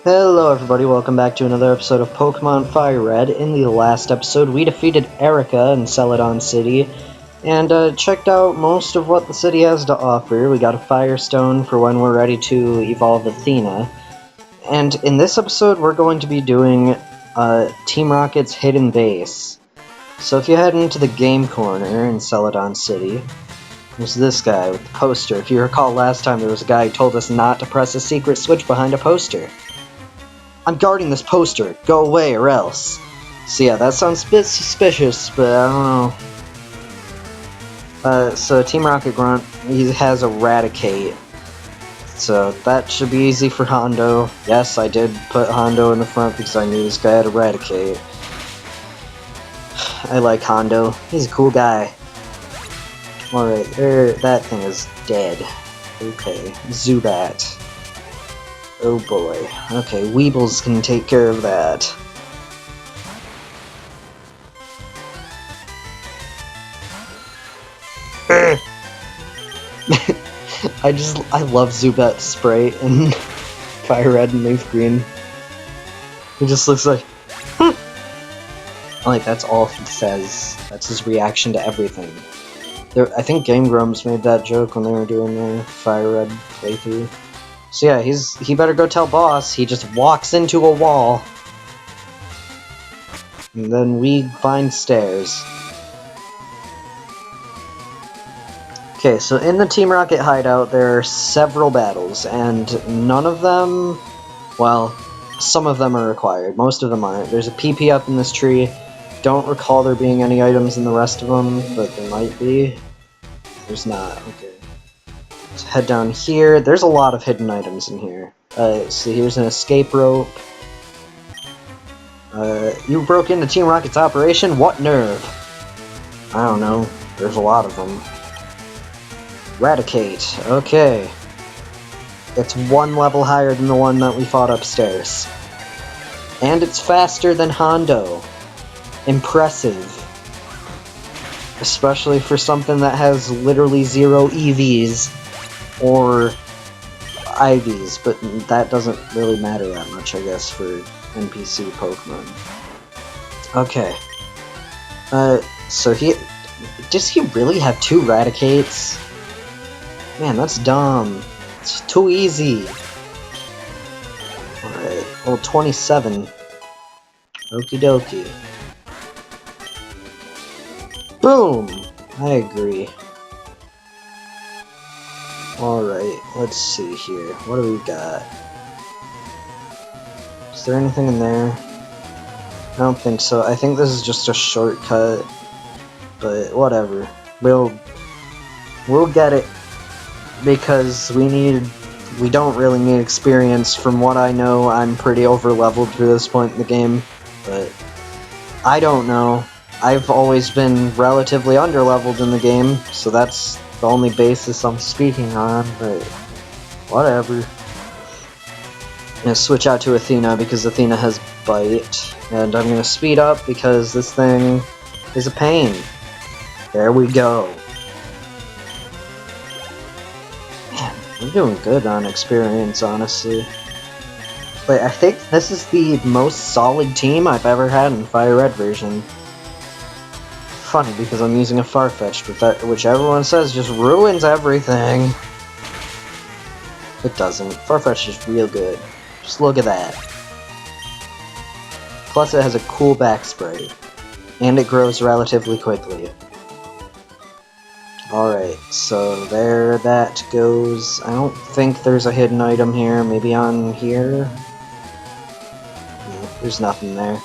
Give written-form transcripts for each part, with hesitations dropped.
Hello everybody, welcome back to another episode of Pokemon Fire Red. In the last episode, we defeated Erica in Celadon City, and checked out most of what the city has to offer. We got a Firestone for when we're ready to evolve Athena. And in this episode, we're going to be doing Team Rocket's Hidden Base. So if you head into the game corner in Celadon City, there's this guy with the poster. If you recall last time, there was a guy who told us not to press a secret switch behind a poster. I'm guarding this poster. Go away or else. So yeah, that sounds a bit suspicious, but I don't know. So Team Rocket Grunt, he has Eradicate. So that should be easy for Hondo. Yes, I did put Hondo in the front because I knew this guy had Eradicate. I like Hondo. He's a cool guy. Alright, that thing is dead. Okay, Zubat. Oh boy. Okay, Weebles can take care of that. I love Zubat's spray in Fire Red and Leaf Green. He just looks like, like that's all he says. That's his reaction to everything. I think Game Grumps made that joke when they were doing their Fire Red playthrough. So yeah, he better go tell boss. He just walks into a wall. And then we find stairs. Okay, so in the Team Rocket hideout, there are several battles, and none of them, well, some of them are required. Most of them aren't. There's a PP up in this tree. Don't recall there being any items in the rest of them, but there might be. There's not. Okay. Let's head down here. There's a lot of hidden items in here. So here's an escape rope. You broke into Team Rocket's operation? What nerve? I don't know. There's a lot of them. Eradicate. Okay. It's one level higher than the one that we fought upstairs. And it's faster than Hondo. Impressive. Especially for something that has literally 0 EVs. Or IVs, but that doesn't really matter that much, I guess, for NPC Pokemon. Okay. So does he really have 2 Raticates? Man, that's dumb. It's too easy. Alright, well, 27. Okie dokie. Boom! I agree. Alright, let's see here. What do we got? Is there anything in there? I don't think so. I think this is just a shortcut. But whatever. We'll get it. Because we don't really need experience. From what I know, I'm pretty over-leveled through this point in the game. But I don't know. I've always been relatively under-leveled in the game, so that's the only basis I'm speaking on, but whatever. I'm gonna switch out to Athena because Athena has Bite, and I'm gonna speed up because this thing is a pain. There we go. Man, we're doing good on experience, honestly. But I think this is the most solid team I've ever had in Fire Red version. Funny because I'm using a Farfetch'd, which everyone says just ruins everything. It doesn't. Farfetch'd is real good. Just look at that. Plus it has a cool back spray. And it grows relatively quickly. Alright, so there that goes. I don't think there's a hidden item here. Maybe on here? No, there's nothing there.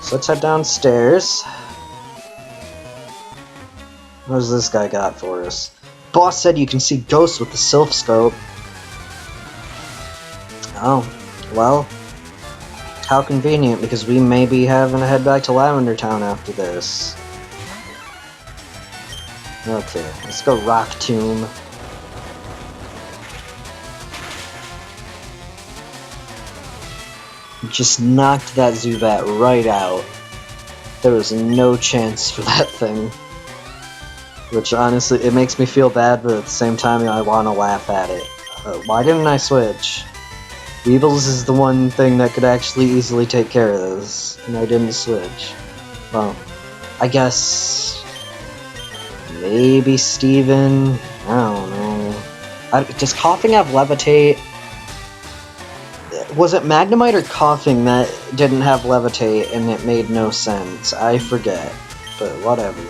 So let's head downstairs. What does this guy got for us? Boss said you can see ghosts with the Sylph Scope. Oh, well. How convenient, because we may be having to head back to Lavender Town after this. Okay, let's go Rock Tomb. Just knocked that Zubat right out. There was no chance for that thing. Which, honestly, it makes me feel bad, but at the same time, I want to laugh at it. Why didn't I switch? Weebles is the one thing that could actually easily take care of this, and I didn't switch. Well, I guess maybe Steven? I don't know. Does Coughing have Levitate? Was it Magnemite or Coughing that didn't have Levitate and it made no sense? I forget, but whatever.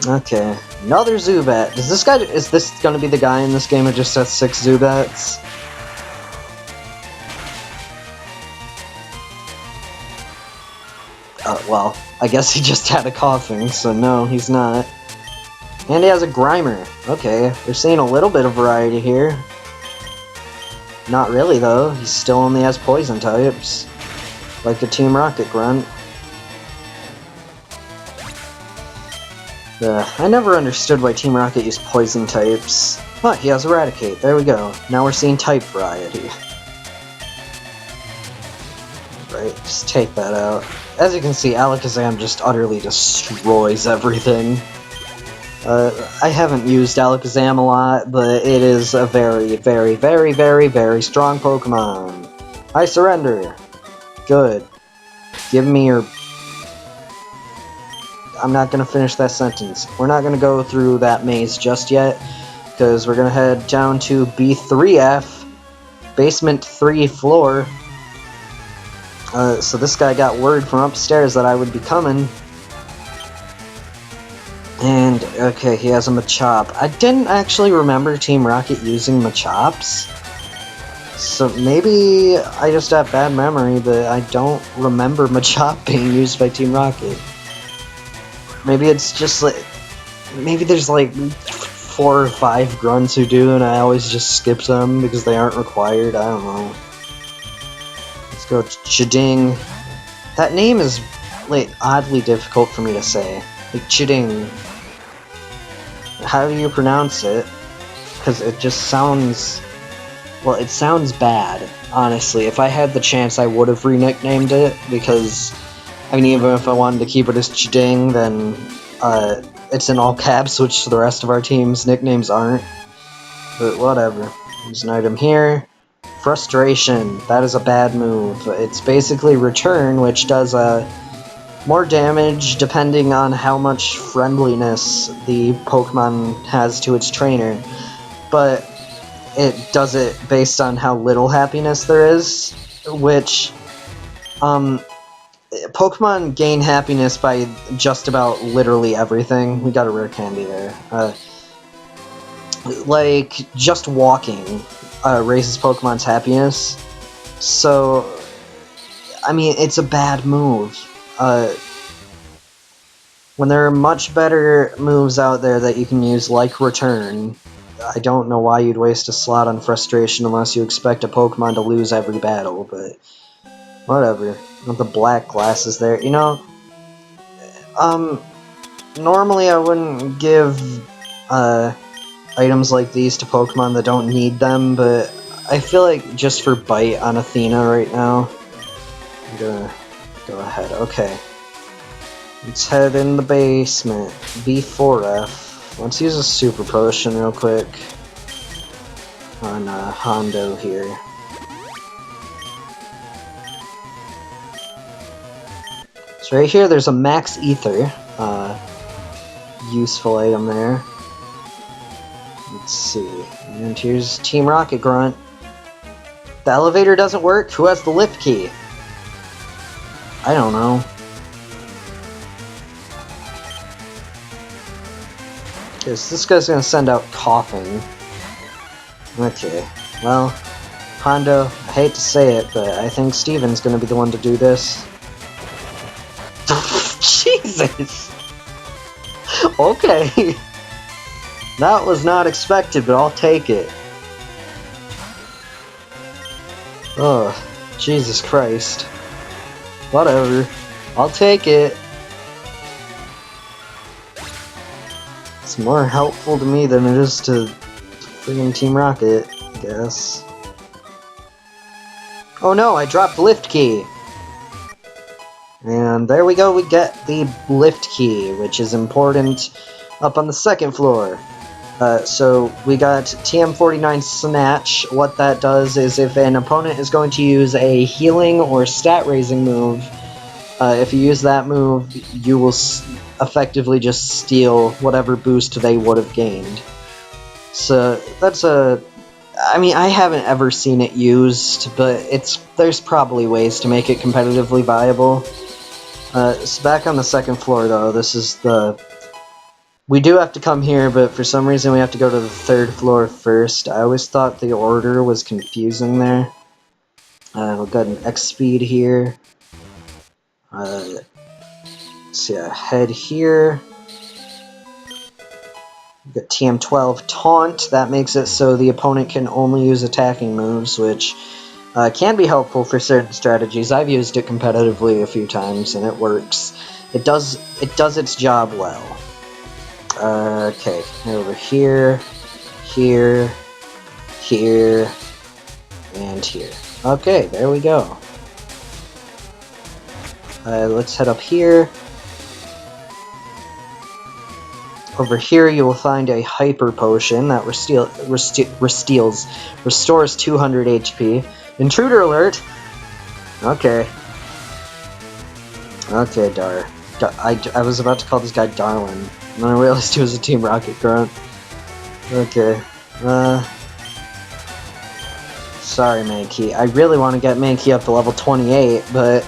Okay, another Zubat. Is this gonna be the guy in this game who just has 6 Zubats? Well, I guess he just had a Coughing, so no, he's not. And he has a Grimer. Okay, we're seeing a little bit of variety here. Not really, though. He still only has Poison types. Like the Team Rocket Grunt. I never understood why Team Rocket used Poison types. Huh, he has Eradicate. There we go. Now we're seeing type variety. Right, just take that out. As you can see, Alakazam just utterly destroys everything. I haven't used Alakazam a lot, but it is a very, very, very, very, very strong Pokemon. I surrender. Good. Give me your... I'm not gonna finish that sentence. We're not gonna go through that maze just yet, because we're gonna head down to B3F, Basement 3 floor. So this guy got word from upstairs that I would be coming. And, okay, he has a Machop. I didn't actually remember Team Rocket using Machops. So maybe I just have bad memory, but I don't remember Machop being used by Team Rocket. Maybe it's just like... Maybe there's like 4 or 5 grunts who do, and I always just skip them because they aren't required. I don't know. Let's go Chiding. That name is like oddly difficult for me to say. Like Chiding. How do you pronounce it? Because it just sounds... Well, it sounds bad, honestly. If I had the chance, I would have re-nicknamed it, because... I mean, even if I wanted to keep it as Chiding, then it's in all caps, which the rest of our team's nicknames aren't. But whatever. There's an item here. Frustration. That is a bad move. It's basically Return, which does more damage depending on how much friendliness the Pokemon has to its trainer. But it does it based on how little happiness there is, which... Pokemon gain happiness by just about literally everything. We got a rare candy there. Like, just walking raises Pokemon's happiness. So, I mean, it's a bad move. When there are much better moves out there that you can use, like Return, I don't know why you'd waste a slot on Frustration unless you expect a Pokemon to lose every battle, but whatever. With the black glasses there, you know, normally I wouldn't give, items like these to Pokemon that don't need them, but I feel like just for Bite on Athena right now, I'm gonna go ahead. Okay. Let's head in the basement. B4F. Let's use a Super Potion real quick on, Hondo here. So right here, there's a Max Ether, useful item there. Let's see, and here's Team Rocket Grunt. The elevator doesn't work? Who has the lift key? I don't know. Guess this guy's gonna send out Coughing. Okay, well, Hondo, I hate to say it, but I think Steven's gonna be the one to do this. Jesus! Okay. That was not expected, but I'll take it. Oh, Jesus Christ. Whatever. I'll take it. It's more helpful to me than it is to friggin' Team Rocket, I guess. Oh no, I dropped the lift key! And there we go, we get the lift key, which is important up on the second floor. So we got TM49 Snatch. What that does is if an opponent is going to use a healing or stat raising move, if you use that move, you will effectively just steal whatever boost they would have gained. So that's I mean, I haven't ever seen it used, but there's probably ways to make it competitively viable. So back on the second floor, though, this is we do have to come here, but for some reason we have to go to the third floor first. I always thought the order was confusing there. We'll get an X speed here. Let's see, head here. We've got TM12 Taunt. That makes it so the opponent can only use attacking moves, which can be helpful for certain strategies. I've used it competitively a few times, and it works. It does its job well. Okay, over here, here, here, and here. Okay, there we go. Let's head up here. Over here you will find a Hyper Potion that restores 200 HP. Intruder alert! Okay. Okay, I was about to call this guy Darwin, and then I realized he was a Team Rocket grunt. Okay. Sorry, Mankey. I really want to get Mankey up to level 28, but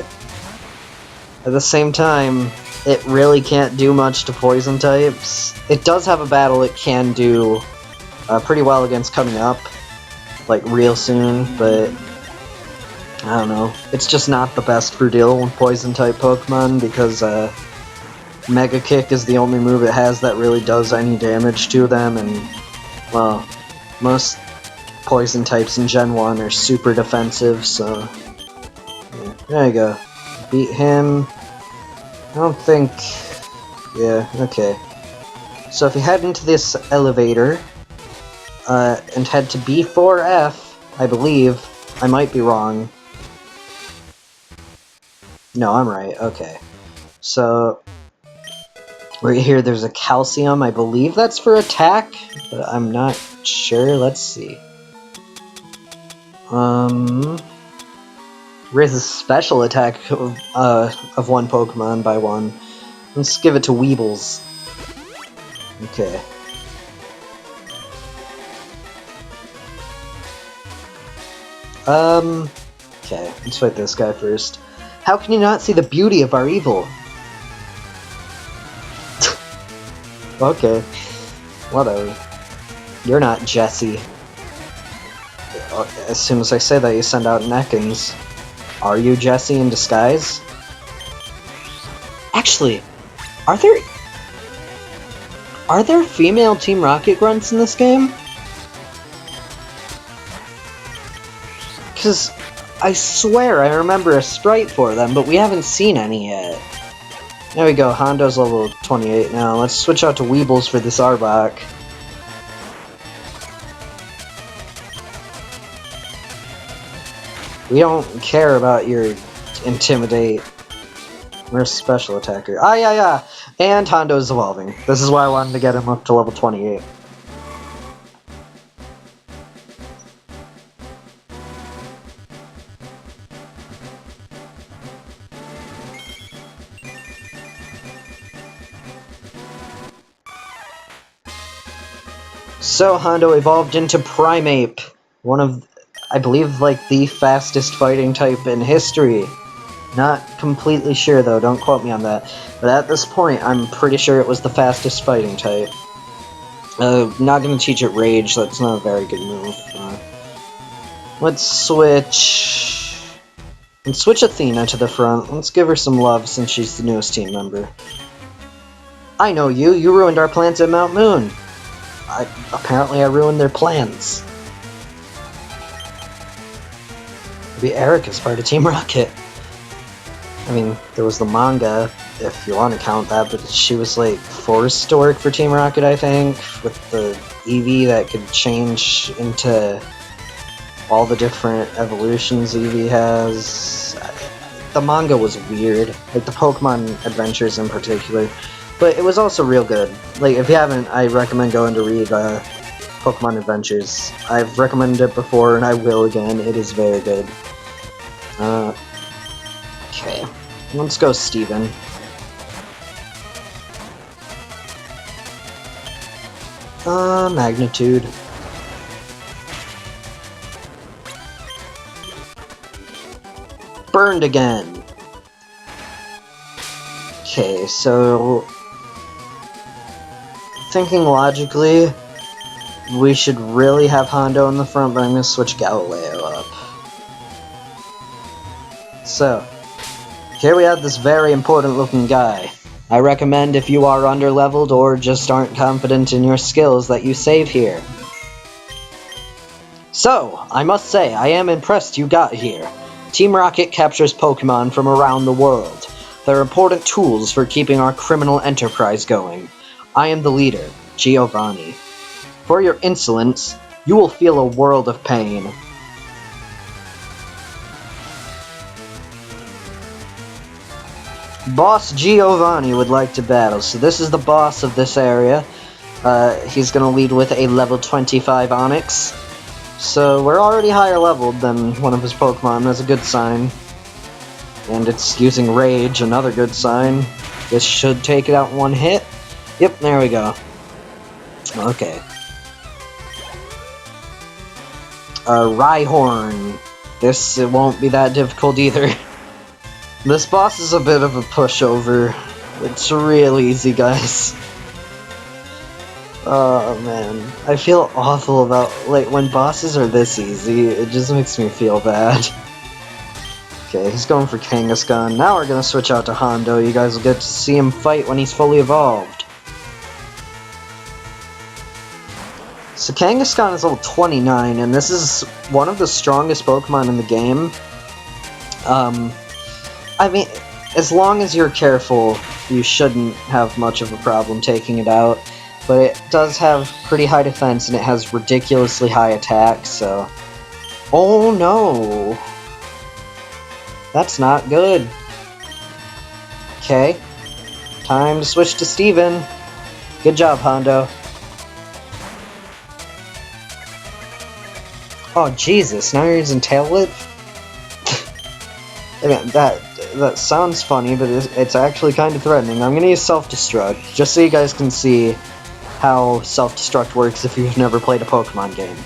at the same time, it really can't do much to poison types. It does have a battle it can do pretty well against coming up, like real soon, but I don't know. It's just not the best for dealing with poison type Pokemon because Mega Kick is the only move it has that really does any damage to them, and well, most poison types in Gen 1 are super defensive, so yeah, there you go. Beat him. I don't think... yeah, okay. So if you head into this elevator, and head to B4F, I believe. I might be wrong. No, I'm right, okay. So, right here there's a calcium, I believe that's for attack, but I'm not sure, let's see. Raises special attack of one Pokemon by one. Let's give it to Weebles. Okay. Okay, let's fight this guy first. How can you not see the beauty of our evil? Okay. Whatever. You're not Jesse. As soon as I say that, you send out Neckins. Are you Jesse in disguise? Actually, are there female Team Rocket grunts in this game? Because I swear I remember a sprite for them, but we haven't seen any yet. There we go, Hondo's level 28 now. Let's switch out to Weebles for this Arbok. We don't care about your Intimidate. We're a special attacker. Ah, yeah. And Hondo's evolving. This is why I wanted to get him up to level 28. So Hondo evolved into Primeape, one of, I believe, like, the fastest fighting type in history. Not completely sure, though, don't quote me on that. But at this point, I'm pretty sure it was the fastest fighting type. Not gonna teach it Rage, that's not a very good move. Let's switch... Let's switch Athena to the front. Let's give her some love since she's the newest team member. I know you, you ruined our plans at Mount Moon. Apparently I ruined their plans. Maybe Eric is part of Team Rocket. I mean, there was the manga, if you want to count that, but she was like forced to work for Team Rocket, I think, with the Eevee that could change into all the different evolutions Eevee has. The manga was weird, like the Pokemon Adventures in particular. But it was also real good. Like, if you haven't, I recommend going to read Pokemon Adventures. I've recommended it before, and I will again. It is very good. Okay. Let's go, Steven. Magnitude. Burned again. Okay, so... thinking logically, we should really have Hondo in the front, but I'm gonna switch Galileo up. So, here we have this very important looking guy. I recommend if you are underleveled or just aren't confident in your skills that you save here. So, I must say, I am impressed you got here. Team Rocket captures Pokemon from around the world. They're important tools for keeping our criminal enterprise going. I am the leader, Giovanni. For your insolence, you will feel a world of pain. Boss Giovanni would like to battle, so this is the boss of this area. He's gonna lead with a level 25 Onix. So we're already higher leveled than one of his Pokemon, that's a good sign. And it's using Rage, another good sign. This should take it out in one hit. Yep, there we go. Okay. Rhyhorn. This, it won't be that difficult either. This boss is a bit of a pushover. It's real easy, guys. Oh man, I feel awful about, like, when bosses are this easy, it just makes me feel bad. Okay, he's going for Kangaskhan. Now we're gonna switch out to Hondo. You guys will get to see him fight when he's fully evolved. So Kangaskhan is level 29, and this is one of the strongest Pokemon in the game. I mean, as long as you're careful, you shouldn't have much of a problem taking it out. But it does have pretty high defense, and it has ridiculously high attack, so... Oh no! That's not good. Okay. Time to switch to Steven. Good job, Hondo. Oh, Jesus, now you're using Tail Whip? I mean, that sounds funny, but it's actually kind of threatening. I'm gonna use Self-Destruct, just so you guys can see how Self-Destruct works if you've never played a Pokemon game.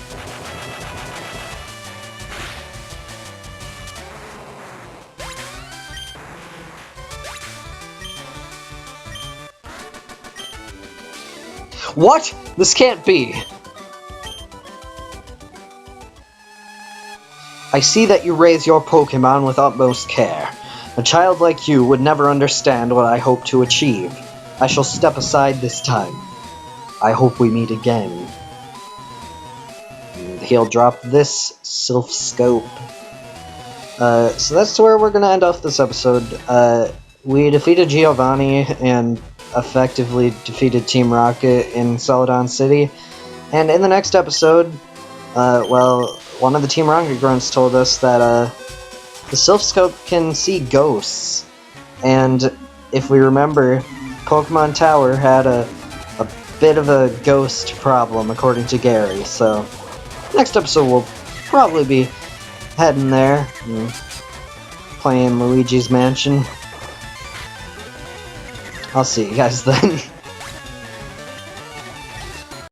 What? This can't be! I see that you raise your Pokemon with utmost care. A child like you would never understand what I hope to achieve. I shall step aside this time. I hope we meet again. And he'll drop this Sylph Scope. So that's where we're gonna end off this episode. We defeated Giovanni and effectively defeated Team Rocket in Celadon City. And in the next episode, well, one of the Team Rocket grunts told us that the Sylph Scope can see ghosts. And if we remember, Pokemon Tower had a bit of a ghost problem, according to Gary. So, next episode we'll probably be heading there and playing Luigi's Mansion. I'll see you guys then.